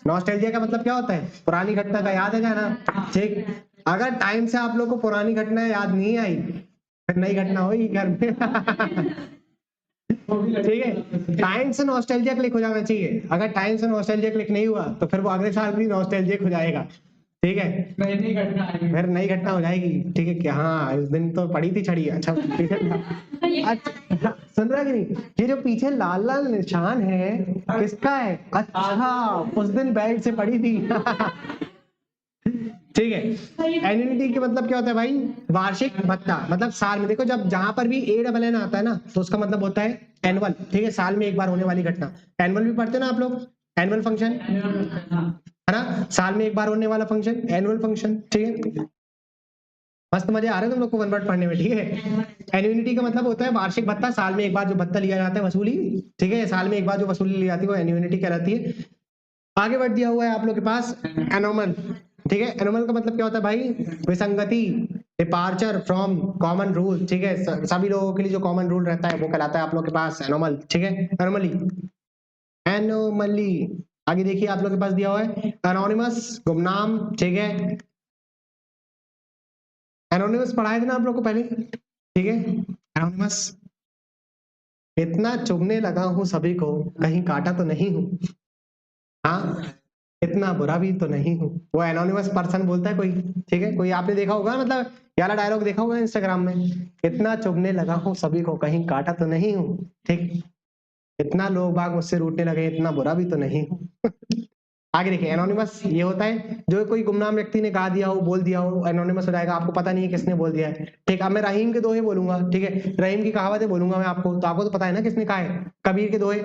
नॉस्टैल्जिया का मतलब क्या होता है? पुरानी घटना का याद है जाना। ठीक, अगर टाइम से आप लोग को पुरानी घटना याद नहीं आई, फिर नई घटना हुई घर में। ठीक है, टाइम से नॉस्टैल्जिया क्लिक हो जाना चाहिए। अगर टाइम से नॉस्टैल्जिया क्लिक नहीं हुआ तो फिर वो अगले साल भी नॉस्टैल्जिया हो जाएगा। ठीक है, नई घटना आएगी, फिर नई घटना हो जाएगी। ठीक है, कि हाँ इस दिन तो पड़ी थी छड़ी। अच्छा, अच्छा सुन रहा कि नहीं? ये जो पीछे लाल लाल निशान है किसका है? अच्छा, उस दिन बेल्ट से पड़ी थी। ठीक है, एन्युइटी के मतलब क्या होता है भाई? वार्षिक भत्ता। मतलब साल में, देखो जब जहां पर भी ए डबल एन आता है ना तो उसका मतलब होता है एनुअल। ठीक है, साल में एक बार होने वाली घटना। एनुअल भी पढ़ते ना आप लोग, एनुअल फंक्शन है ना, साल में एक बार होने वाला फंक्शन, एनुअल फंक्शन। ठीक है, मस्त मजे आ रहे हैं तुम लोग को वन वर्ड पढ़ने में। ठीक है, एन्युइटी का मतलब होता है वार्षिक भत्ता, साल में एक बार जो भत्ता लिया जाता है, वसूली। ठीक है, साल में एक बार जो वसूली ली जाती है वो एन्युइटी कहलाती है। आगे बढ़ दिया हुआ है आप लोग के पास एनोमल। ठीक है, एनोमल का मतलब क्या होता है भाई? विसंगति, डिपार्चर फ्रॉम कॉमन रूल। ठीक है, सभी लोगों के लिए जो कॉमन रूल रहता है वो कहलाता है आप लोग के पास एनोमल। ठीक है, एनोमली, एनोमली। आगे देखिए, आप लोग के पास दिया हुआ है एनोनिमस, गुमनाम। ठीक है, एनोनिमस पढ़ाए थे ना आप लोग को पहले। ठीक है, एनोनिमस, इतना चुभने लगा हूं सभी को, कहीं काटा तो नहीं हूं। हाँ, इतना बुरा भी तो नहीं हूँ, वो एनोनिमस पर्सन बोलता है कोई, ठीक है, कोई आपने देखा होगा, मतलब ये वाला डायलॉग देखा होगा इंस्टाग्राम में, इतना चुभने लगा हूँ सभी को, कहीं काटा तो नहीं हूँ, ठीक, इतना लोग बाग मुझसे रूठने लगे, इतना बुरा भी तो नहीं हूँ। आगे देखिए, एनोनिमस ये होता है जो कोई गुमनाम व्यक्ति ने गा दिया हो, बोल दिया हो, एनोनिमस हो जाएगा, आपको पता नहीं है किसने बोल दिया है, ठीक। अब मैं रहीम के दोहे बोलूंगा, ठीक है, रहीम की कहावतें बोलूंगा मैं आपको, तो आपको तो पता है ना किसने कहा है, कबीर के दोहे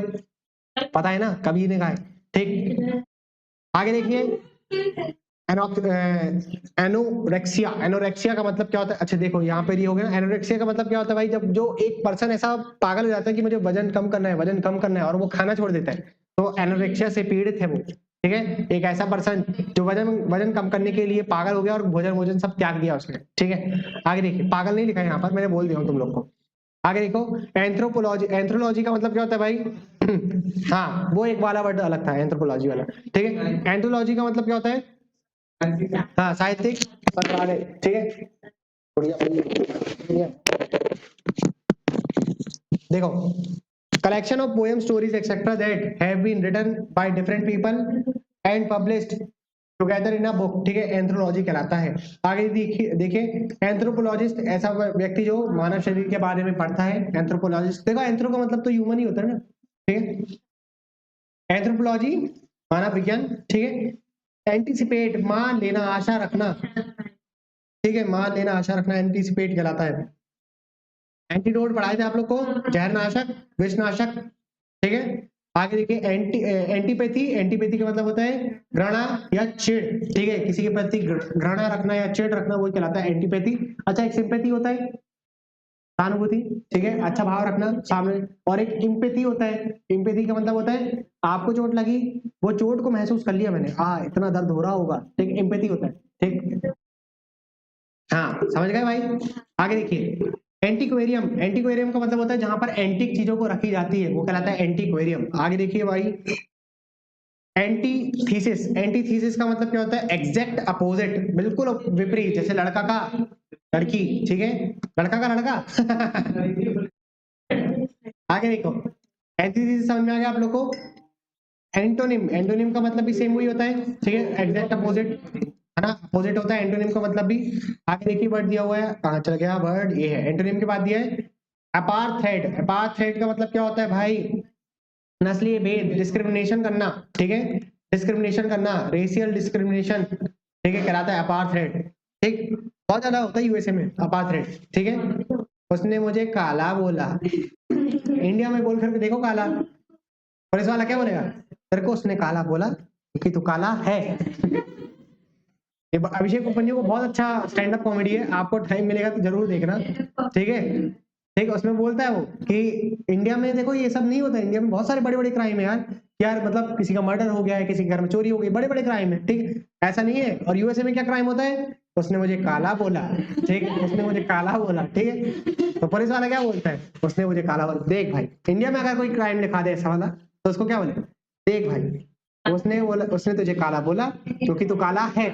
पता है ना, कबीर ने कहा है, ठीक। आगे देखिए, एनोरेक्सिया, एनोरेक्सिया का मतलब क्या होता है, अच्छा देखो यहाँ पे ये हो गया, एनोरेक्सिया का मतलब क्या होता है भाई, जब जो एक पर्सन ऐसा पागल हो जाता है कि मुझे वजन कम करना है, वजन कम करना है, और वो खाना छोड़ देता है, तो एनोरेक्सिया से पीड़ित है वो, ठीक है, एक ऐसा पर्सन जो वजन वजन कम करने के लिए पागल हो गया और भोजन भोजन सब त्याग दिया उसने, ठीक है। आगे देखिए, पागल नहीं लिखा है यहाँ पर, मैंने बोल दिया हूँ तुम लोग को। आगे देखो, एंथ्रोपोलॉजी, एंथ्रोलॉजी का मतलब क्या होता है भाई, हाँ वो एक वाला वर्ड अलग था एंथ्रोपोलॉजी वाला, ठीक है। एंथ्रोलॉजी का मतलब क्या होता है, हाँ साहित्यिक संग्रहालय, ठीक है। बढ़िया, बढ़िया। देखो, collection of poems, stories, etc. that have been written by different people and published together in a book, ठीक है, एंथ्रोलॉजी कहलाता है। आगे देखिए, देखिए एंथ्रोपोलॉजिस्ट ऐसा व्यक्ति जो मानव शरीर के बारे में पढ़ता है, एंथ्रोपोलॉजिस्ट। देखो एंथ्रो का मतलब तो ह्यूमन ही होता है ना, ठीक है, एंथ्रोपोलॉजी मानव विज्ञान, ठीक है। एंटीसिपेट मान लेना, आशा रखना, ठीक है, मान लेना, आशा रखना, एंटीसिपेट कहलाता है। एंटीडोट पढ़ाए थे आप लोग को, जहरनाशक, विषनाशक, ठीक है। आगे देखिए, एंटीपैथी, एंटीपैथी का मतलब होता है घृणा या चिढ़, ठीक है, किसी के प्रति घृणा रखना या चिढ़ रखना, वही कहलाता है एंटीपैथी। अच्छा, एक सिंपैथी होता है सहानुभूति, ठीक है, अच्छा भाव रखना सामने, और एक इम्पैथी होता है, इम्पैथी का मतलब होता है आपको चोट लगी, वो चोट को महसूस कर लिया मैंने, इतना दर्द हो रहा होगा, ठीक, इम्पैथी होता है, ठीक। हाँ समझ गए भाई। आगे देखिए, एंटीक्वेरियम, एंटीक्वेरियम का मतलब होता है जहां पर एंटीक चीजों को रखी जाती है, वो कहलाता है एंटीक्वेरियम। आगे देखिए भाई, एंटीथीसिस, एंटीथीसिस का मतलब क्या होता है, एग्जैक्ट अपोजिट, बिल्कुल विपरीत, जैसे लड़का का लड़की, ठीक है, लड़का का लड़का। आगे देखो, एंटीथीसिस समझ में आ गया आप लोग को। एंटोनिम, एंटोनिम का मतलब भी सेम वही होता है, ठीक है, एग्जैक्ट अपोजिट, है ना, अपोजिट होता है एंटोनिम का मतलब भी। आगे देखिए वर्ड दिया हुआ है, कहाँ चल गया वर्ड, ये है एंटोनिम के बाद दिया है अपार्थाइड। अपार्थाइड का मतलब क्या होता है भाई, नस्लीय भेद, डिस्क्रिमिनेशन करना, ठीक है, डिस्क्रिमिनेशन करना, रेशियल डिस्क्रिमिनेशन, ठीक है, कहलाता है अपार्थाइड, ठीक। बहुत ज्यादा होता है यूएसए में अपार्थाइड, ठीक है। उसने मुझे काला बोला, इंडिया में बोल करके देखो काला, और इस वाला क्या बोलेगा, तेरे को उसने काला बोला क्योंकि तू काला है। अभिषेक उपन्यु को बहुत अच्छा स्टैंड अप कॉमेडी है, आपको टाइम मिलेगा तो जरूर देखना, ठीक है। ठीक, उसमें बोलता है वो कि इंडिया में देखो ये सब नहीं होता, इंडिया में बहुत सारे बड़े बड़े क्राइम है यार, यार मतलब किसी का मर्डर हो गया है, किसी के घर में चोरी हो गई, बड़े बड़े क्राइम है, ठीक, ऐसा नहीं है। और यूएसए में क्या क्राइम होता है, उसने मुझे काला बोला, ठीक है, उसने मुझे काला बोला, ठीक है। तो पुलिस वाला क्या बोलता है, उसने मुझे काला बोला। देख भाई, इंडिया में अगर कोई क्राइम लिखा दे ऐसा वाला, तो उसको क्या बोले, देख भाई, उसने बोला, उसने तुझे काला बोला क्योंकि तू काला है,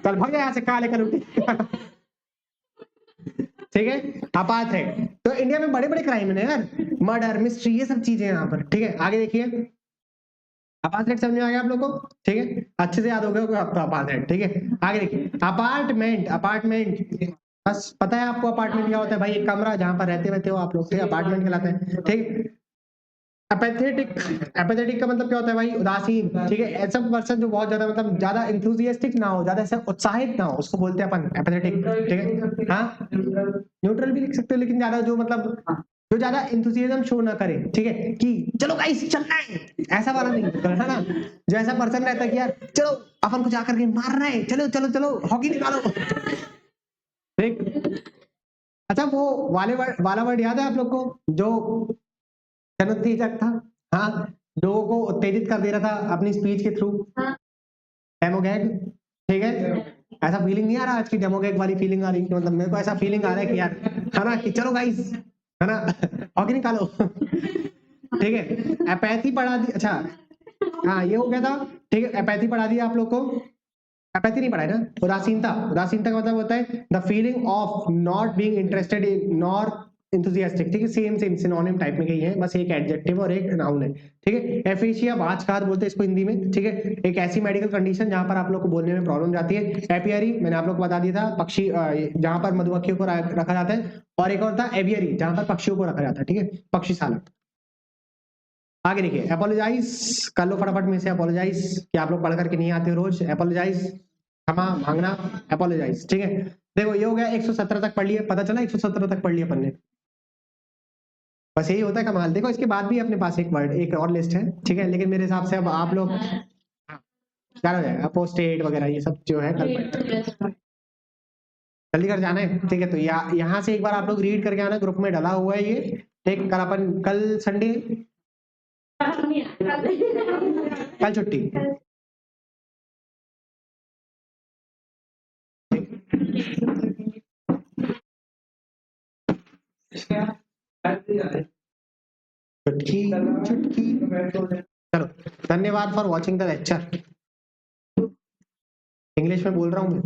चल भाग यहाँ से काले कर उठी। ठीक है, अपात है। तो इंडिया में बड़े बड़े क्राइम है यार, मर्डर, मिस्ट्री, ये सब चीजें यहाँ पर, ठीक है। आगे देखिए, अपार्टमेंट समझ में आ गया आप लोग को, ठीक है, अच्छे से याद हो गया आपका अपार्टमेंट, ठीक है। आगे देखिए, अपार्टमेंट, अपार्टमेंट बस पता है आपको अपार्टमेंट क्या होता है भाई, एक कमरा जहां पर रहते हो आप लोग, अपार्टमेंट कहलाता है, ठीक। एपेथेटिक, एपेथेटिक का मतलब क्या होता है भाई, उदासीन, ठीक है, ऐसा पर्सन जो बहुत ज्यादा मतलब ज्यादा इंथुजियास्टिक ना हो, ज्यादा ऐसा उत्साहित ना हो, उसको बोलते हैं अपन एपेथेटिक, ठीक है। हाँ, न्यूट्रल भी लिख सकते हो, लेकिन ज्यादा जो मतलब जो ज्यादा इंथुजियाज्म शो ना करे, ठीक है, कि चलो गाइस चलना है, ऐसा वाला नहीं है ना। जो ऐसा पर्सन रहता है कि यार चलो अपन को जाकर के मारना है, चलो चलो चलो हॉकी निकालो, ठीक। अच्छा, वो वाला वर्ड याद है आप लोग को, जो जनोत्तेजक था, हाँ, लोगों को उत्तेजित कर दे रहा था अपनी स्पीच के थ्रू, डेमोगैग, ठीक है। ऐसा फीलिंग नहीं आ रहा आज की, डेमोगैग वाली फीलिंग आ रही है, मतलब मेरे को ऐसा फीलिंग आ रहा है कि यार, है ना, कि चलो गाइस, है ना, हॉकी निकालो। ठीक है, एपैथी पढ़ा दी, अच्छा हाँ ये हो गया था, ठीक है, एपैथी पढ़ा दिया आप लोग को। एपैथी नहीं पढ़ा है ना, उदासीनता, उदासीनता का मतलब होता है the feeling of not being interested in nor enthusiastic, ठीक है, सेम सिनोनिम टाइप में कही है, बस एक एडजेक्टिव और एक नाउन है, ठीक है। एफिशिया बाजखात बोलते हैं इसको हिंदी में, ठीक है, एक ऐसी मेडिकल कंडीशन जहां पर आप लोग को बोलने में प्रॉब्लम जाती है। एपियरी मैंने आप लोग को बता दिया था, पक्षी जहां पर मधुमक्खियों को रखा जाता है, और एक और था एवियरी जहां पर पक्षियों को रखा जाता है, ठीक है, पक्षीशाला। आगे देखिए, अपोलोजाइज कर लो फटाफट में से, अपोलोजाइज कि आप लोग पढ़ करके नहीं आते हो रोज, अपोलोजाइज क्षमा मांगना, अपोलोजाइज, ठीक है। देखो ये हो गया 117 तक पढ़ लिए, पता चला 117 तक पढ़ लिया अपन ने, बस यही होता है कमाल। देखो इसके बाद भी अपने पास एक वर्ड, एक और लिस्ट है, ठीक है, लेकिन मेरे हिसाब से अब आप लोग क्या हो जाएगा, अपोस्टेट वगैरह ये सब जो है कल जल्दी कर जाना है, ठीक है। तो यहाँ से एक बार आप लोग रीड करके आना, ग्रुप में डला हुआ है ये, ठीक। कल अपन, कल संडे, कल छुट्टी, चुटकी चुटकी। चलो, धन्यवाद for watching the lecture. English में बोल रहा हूँ मैं।